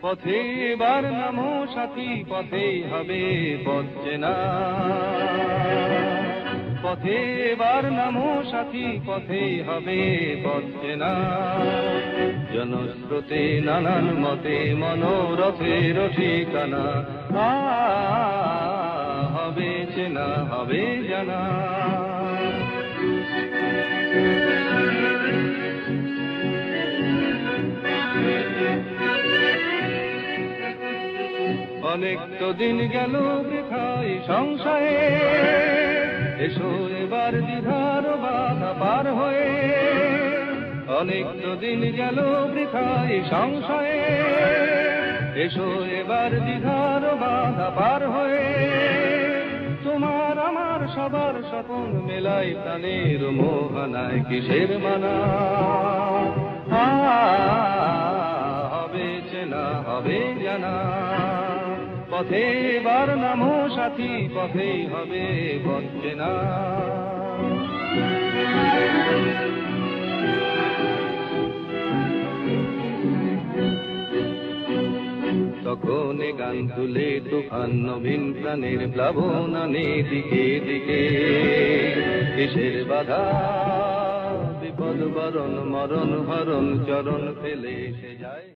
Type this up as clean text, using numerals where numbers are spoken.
পথে এবার নামো সাথী, পথেই হবে পথ চেনা। পথে এবার নামো সাথী, পথেই হবে পথ চেনা। জনস্রোতে নানান মতে মনোরথের ঠিকানা, হবে চেনা হবে জানা। অনেক তো দিন গেল বৃথায় সংশয়ে, এসো এবার দ্বিধার বাধা পার হয়ে। অনেক তো দিন গেল বৃথায় সংশয়ে, এসো এবার দ্বিধার বাধা পার হয়ে। তোমার আমার সবার স্বপন মেলাই প্রাণের মোহনায় কিসের মানা, হবে চেনা হবে জানা। পথে এবার নামো সাথী, পথেই হবে পথ চেনা। তখন গান তুলে তুফান নবীন প্রাণের প্লাবন আনে দিকে দিকে। কিসের বাধা বিপদ বরণ মরণ হরণ চরণ ফেলে সে যায়।